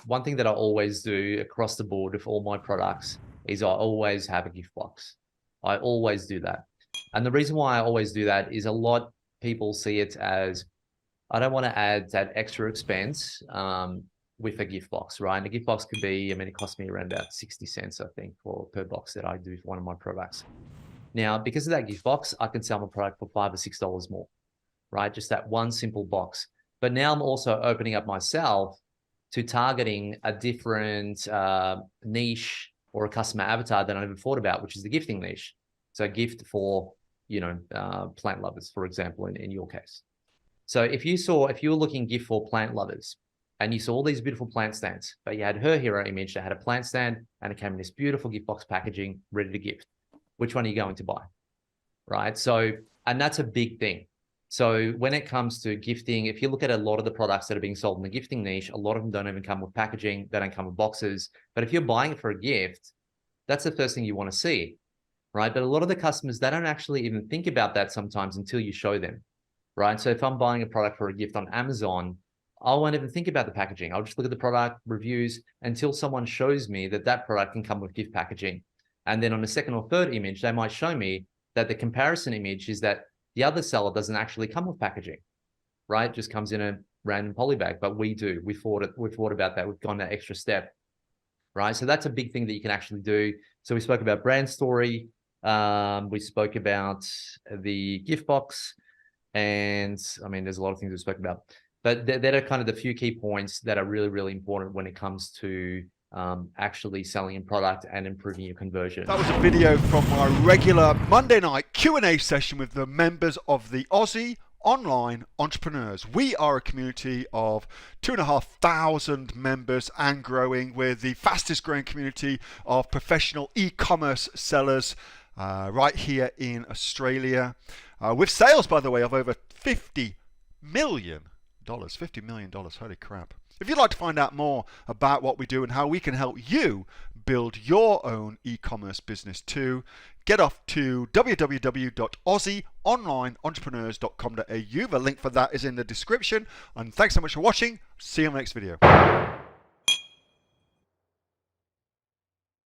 one thing that I always do across the board with all my products is I always have a gift box. I always do that. And the reason why I always do that is a lot people see it as, I don't want to add that extra expense with a gift box, right? And a gift box could be, I mean, it costs me around about 60 cents, I think, per box that I do for one of my products. Now, because of that gift box, I can sell my product for $5 or $6 more, right? Just that one simple box. But now I'm also opening up myself to targeting a different niche or a customer avatar that I never thought about, which is the gifting niche. So a gift for, plant lovers, for example, in your case. So if you were looking gift for plant lovers and you saw all these beautiful plant stands, but you had her hero image that had a plant stand and it came in this beautiful gift box packaging ready to gift, which one are you going to buy? Right? So, and that's a big thing. So when it comes to gifting, if you look at a lot of the products that are being sold in the gifting niche, a lot of them don't even come with packaging. They don't come with boxes. But if you're buying it for a gift, that's the first thing you want to see, right? But a lot of the customers, they don't actually even think about that sometimes until you show them, right? So if I'm buying a product for a gift on Amazon, I won't even think about the packaging. I'll just look at the product reviews until someone shows me that that product can come with gift packaging. And then on the second or third image, they might show me that the comparison image is that the other seller doesn't actually come with packaging, right? It just comes in a random poly bag, but we do. We thought about that. We've gone that extra step, right? So that's a big thing that you can actually do. So we spoke about brand story. We spoke about the gift box. And I mean, there's a lot of things we spoke about. But that are kind of the few key points that are really, really important when it comes to actually selling a product and improving your conversion. That was a video from our regular Monday night Q&A session with the members of the Aussie Online Entrepreneurs. We are a community of 2,500 members and growing. We're the fastest growing community of professional e-commerce sellers right here in Australia. With sales, by the way, of over $50 million. $50 million, holy crap. If you'd like to find out more about what we do and how we can help you build your own e-commerce business too, get off to www.aussieonlineentrepreneurs.com.au. The link for that is in the description. And thanks so much for watching. See you in the next video.